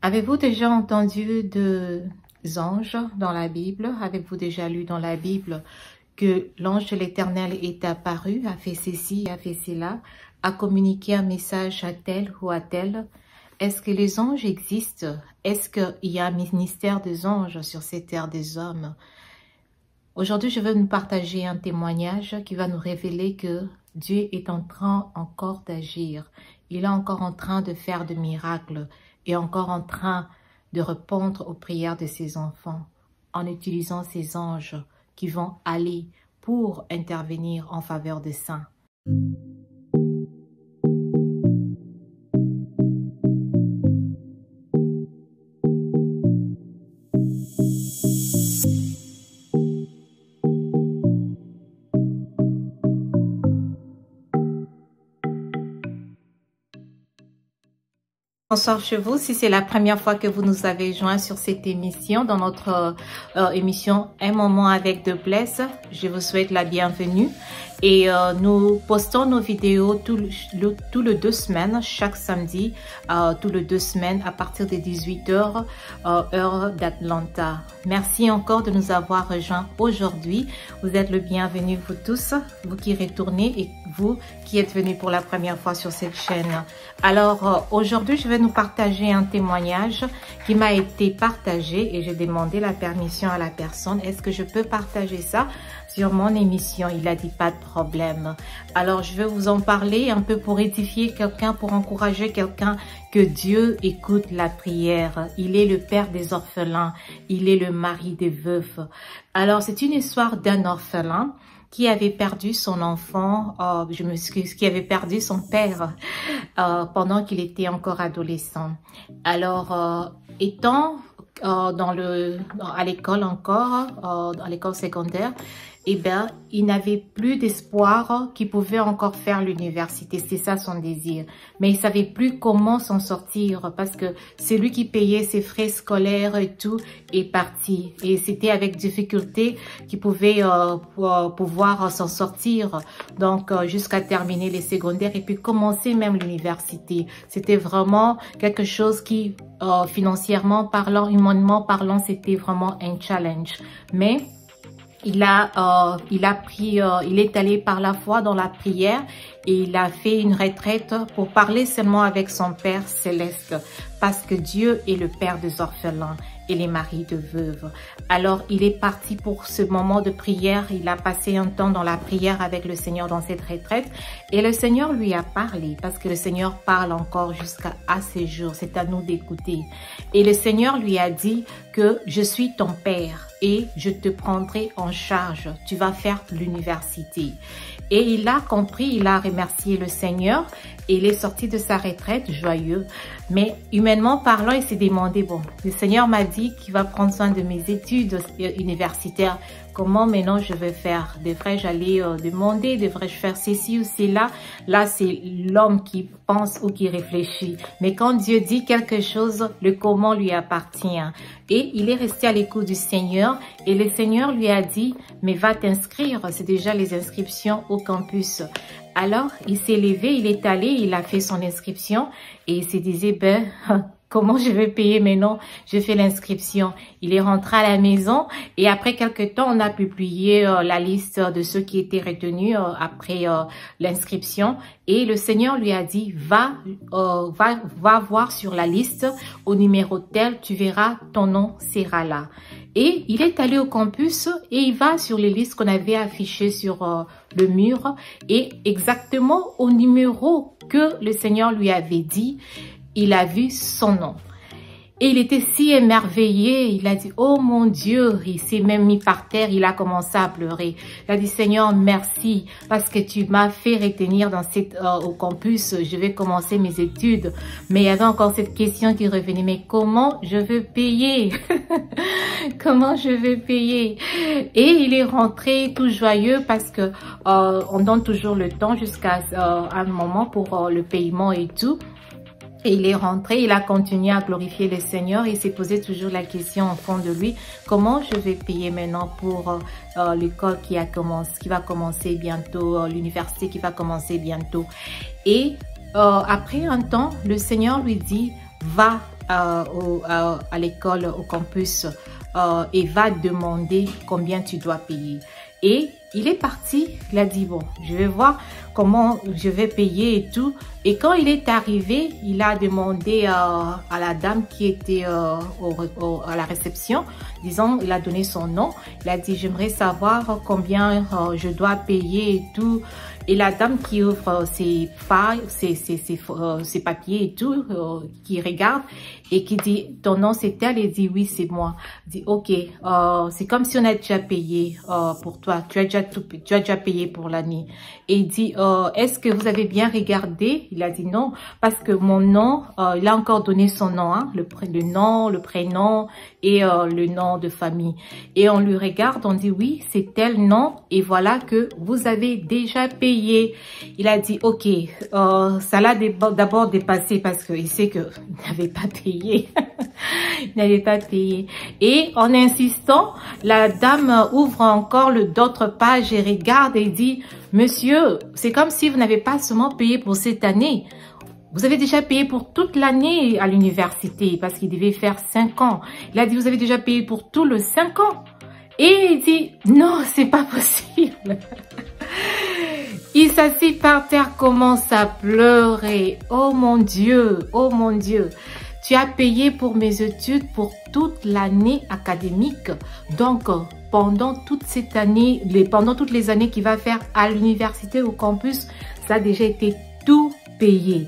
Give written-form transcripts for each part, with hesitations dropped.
Avez-vous déjà entendu de anges dans la Bible? Avez-vous déjà lu dans la Bible que l'ange de l'Éternel est apparu, a fait ceci, a fait cela, a communiqué un message à tel ou à tel? Est-ce que les anges existent? Est-ce qu'il y a un ministère des anges sur cette terre des hommes? Aujourd'hui, je veux nous partager un témoignage qui va nous révéler que Dieu est en train encore d'agir. Il est encore en train de faire de miracles et encore en train de répondre aux prières de ses enfants en utilisant ces anges qui vont aller pour intervenir en faveur des saints. Bonsoir chez vous, si c'est la première fois que vous nous avez joint sur cette émission, dans notre émission Un moment avec The Bless, je vous souhaite la bienvenue. Et nous postons nos vidéos tous les 2 semaines, chaque samedi, tous les 2 semaines à partir de 18h, heure d'Atlanta. Merci encore de nous avoir rejoints aujourd'hui. Vous êtes le bienvenu, vous tous, vous qui retournez et vous qui êtes venus pour la première fois sur cette chaîne. Alors, aujourd'hui, je vais nous partager un témoignage qui m'a été partagé et j'ai demandé la permission à la personne. Est-ce que je peux partager ça sur mon émission? Il a dit pas de problème. Alors, je vais vous en parler un peu pour édifier quelqu'un, pour encourager quelqu'un que Dieu écoute la prière. Il est le père des orphelins. Il est le mari des veufs. Alors, c'est une histoire d'un orphelin qui avait perdu son enfant, qui avait perdu son père pendant qu'il était encore adolescent. Alors, étant à l'école encore, à l'école secondaire, eh bien, il n'avait plus d'espoir qu'il pouvait encore faire l'université. C'était ça son désir. Mais il savait plus comment s'en sortir parce que c'est lui qui payait ses frais scolaires et tout est parti. Et c'était avec difficulté qu'il pouvait pouvoir s'en sortir. Donc, jusqu'à terminer les secondaires et puis commencer même l'université. C'était vraiment quelque chose qui, financièrement parlant, humainement parlant, c'était vraiment un challenge. Mais il est allé par la foi dans la prière et il a fait une retraite pour parler seulement avec son Père céleste parce que Dieu est le Père des orphelins et les maris de veuves. Alors, il est parti pour ce moment de prière. Il a passé un temps dans la prière avec le Seigneur dans cette retraite et le Seigneur lui a parlé parce que le Seigneur parle encore jusqu'à ces jours. C'est à nous d'écouter. Et le Seigneur lui a dit que je suis ton Père et je te prendrai en charge. Tu vas faire l'université. Et il a compris, il a remercié le Seigneur et il est sorti de sa retraite joyeux. Mais humainement parlant, il s'est demandé, bon, le Seigneur m'a dit qu'il va prendre soin de mes études universitaires. Comment maintenant je vais faire? Devrais-je aller demander? Devrais-je faire ceci ou cela? Là, c'est l'homme qui pense ou qui réfléchit. Mais quand Dieu dit quelque chose, le comment lui appartient. Et il est resté à l'écoute du Seigneur et le Seigneur lui a dit, mais va t'inscrire. C'est déjà les inscriptions au campus. Alors, il s'est levé, il est allé, il a fait son inscription et il se disait, ben, comment je vais payer maintenant? Je fais l'inscription. Il est rentré à la maison et après quelques temps, on a publié la liste de ceux qui étaient retenus après l'inscription. Et le Seigneur lui a dit, va voir sur la liste au numéro tel, tu verras, ton nom sera là. Et il est allé au campus et il va sur les listes qu'on avait affichées sur le mur et exactement au numéro que le Seigneur lui avait dit, il a vu son nom. Et il était si émerveillé, il a dit, oh mon Dieu, il s'est même mis par terre, il a commencé à pleurer. Il a dit, Seigneur, merci, parce que tu m'as fait retenir au campus, je vais commencer mes études. Mais il y avait encore cette question qui revenait, mais comment je vais payer? Comment je vais payer? Et il est rentré tout joyeux parce que on donne toujours le temps jusqu'à un moment pour le paiement et tout. Et il est rentré, il a continué à glorifier le Seigneur. Il s'est posé toujours la question au fond de lui, comment je vais payer maintenant pour l'école qui va commencer bientôt, l'université qui va commencer bientôt. Et après un temps, le Seigneur lui dit, va à l'école, au campus, et va demander combien tu dois payer. Et il est parti, il a dit, bon, je vais voir comment je vais payer et tout. Et quand il est arrivé, il a demandé à la dame qui était à la réception, disons, il a donné son nom. Il a dit, j'aimerais savoir combien je dois payer et tout. Et la dame qui ouvre ses papiers et tout, qui regarde et qui dit, ton nom c'est elle? Et dit, oui, c'est moi. Il dit, ok, c'est comme si on a déjà payé pour toi. Tu as déjà payé pour l'année. Et il dit, est-ce que vous avez bien regardé? Il a dit non, parce que mon nom, il a encore donné son nom, hein, le nom, le prénom et le nom de famille. Et on lui regarde, on dit oui, c'est tel nom et voilà que vous avez déjà payé. Il a dit, ok, ça l'a d'abord dépassé parce qu'il sait qu'il n'avait pas payé. Il n'avait pas payé. Et en insistant, la dame ouvre encore d'autres pages et regarde et dit, monsieur, c'est comme si vous n'avez pas seulement payé pour cette année. Vous avez déjà payé pour toute l'année à l'université parce qu'il devait faire 5 ans. Il a dit, vous avez déjà payé pour tout le 5 ans. Et il dit, non, c'est pas possible. Il s'assit par terre, commence à pleurer. Oh mon Dieu, oh mon Dieu. Tu as payé pour mes études pour toute l'année académique. Donc, pendant toute cette année, pendant toutes les années qu'il va faire à l'université, au campus, ça a déjà été tout payé.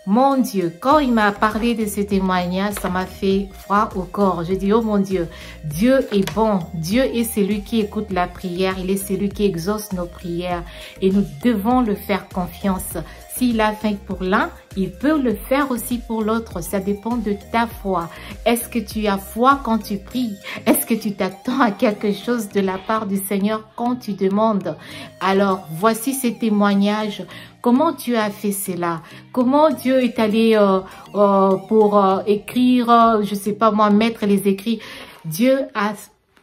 Mon Dieu, quand il m'a parlé de ce témoignage, ça m'a fait froid au corps. Je dis, oh mon Dieu, Dieu est bon. Dieu est celui qui écoute la prière. Il est celui qui exauce nos prières. Et nous devons le faire confiance. S'il a fait pour l'un, il peut le faire aussi pour l'autre. Ça dépend de ta foi. Est-ce que tu as foi quand tu pries? Est-ce que tu t'attends à quelque chose de la part du Seigneur quand tu demandes? Alors, voici ces témoignages. Comment tu as fait cela? Comment Dieu est allé pour écrire, je sais pas moi, mettre les écrits? Dieu a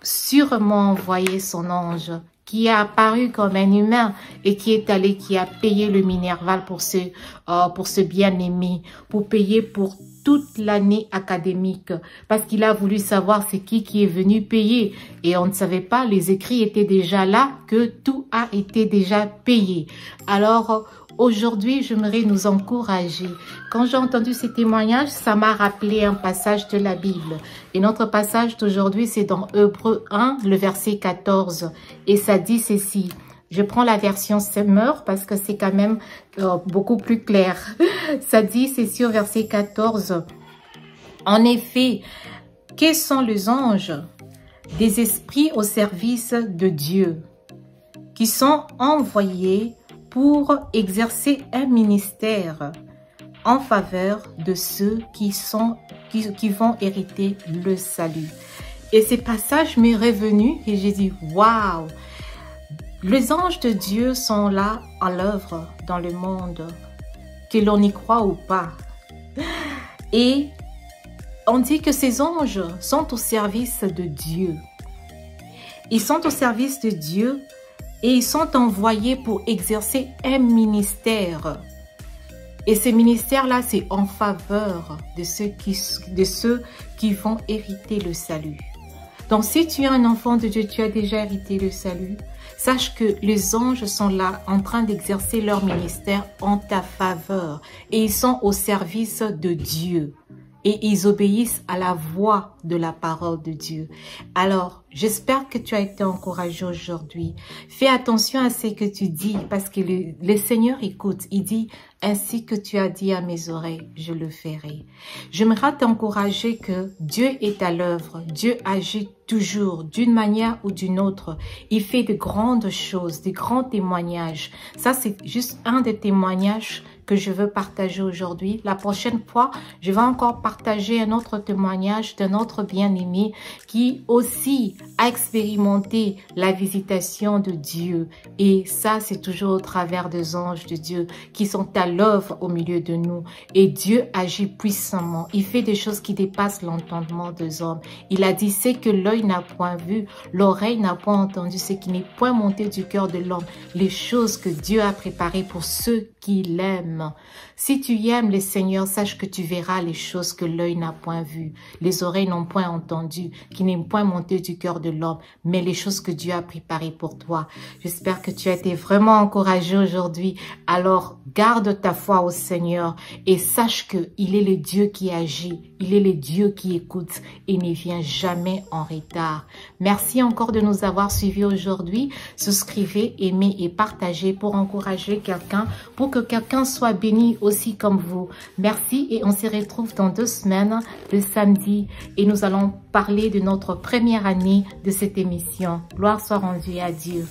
sûrement envoyé son ange qui est apparu comme un humain et qui est allé, qui a payé le minerval pour ce bien-aimé, pour payer pour toute l'année académique, parce qu'il a voulu savoir c'est qui est venu payer. Et on ne savait pas, les écrits étaient déjà là, que tout a été déjà payé. Alors, aujourd'hui, j'aimerais nous encourager. Quand j'ai entendu ces témoignages, ça m'a rappelé un passage de la Bible. Et notre passage d'aujourd'hui, c'est dans Hébreux 1, le verset 14. Et ça dit ceci. Je prends la version Semeur parce que c'est quand même beaucoup plus clair. Ça dit ceci au verset 14. En effet, quels sont les anges? Des esprits au service de Dieu, qui sont envoyés pour exercer un ministère en faveur de ceux qui vont hériter le salut. Et ce passage m'est revenu et j'ai dit, waouh! Les anges de Dieu sont là à l'œuvre dans le monde, que l'on y croit ou pas. Et on dit que ces anges sont au service de Dieu. Ils sont au service de Dieu et ils sont envoyés pour exercer un ministère. Et ce ministère-là, c'est en faveur de ceux qui vont hériter le salut. Donc, si tu es un enfant de Dieu, tu as déjà hérité le salut. Sache que les anges sont là en train d'exercer leur ministère en ta faveur. Et ils sont au service de Dieu. Et ils obéissent à la voix de la parole de Dieu. Alors, j'espère que tu as été encouragé aujourd'hui. Fais attention à ce que tu dis parce que le Seigneur écoute. Il dit, ainsi que tu as dit à mes oreilles, je le ferai. J'aimerais t'encourager que Dieu est à l'œuvre. Dieu agit toujours d'une manière ou d'une autre. Il fait de grandes choses, de grands témoignages. Ça, c'est juste un des témoignages que je veux partager aujourd'hui. La prochaine fois, je vais encore partager un autre témoignage d'un autre bien-aimé qui aussi a expérimenté la visitation de Dieu. Et ça, c'est toujours au travers des anges de Dieu qui sont à l'œuvre au milieu de nous. Et Dieu agit puissamment. Il fait des choses qui dépassent l'entendement des hommes. Il a dit, c'est que l'œil n'a point vu, l'oreille n'a point entendu, ce qui n'est point monté du cœur de l'homme. Les choses que Dieu a préparées pour ceux qu'il aime. Si tu aimes le Seigneur, sache que tu verras les choses que l'œil n'a point vues, les oreilles n'ont point entendu, qui n'est point monté du cœur de l'homme, mais les choses que Dieu a préparées pour toi. J'espère que tu as été vraiment encouragé aujourd'hui. Alors, garde ta foi au Seigneur et sache qu'il est le Dieu qui agit, il est le Dieu qui écoute et ne vient jamais en retard. Merci encore de nous avoir suivis aujourd'hui. Souscrivez, aimez et partagez pour encourager quelqu'un, pour que quelqu'un soit béni aussi comme vous. Merci et on se retrouve dans 2 semaines, le samedi, et nous allons parler de notre première année de cette émission. Gloire soit rendue à Dieu.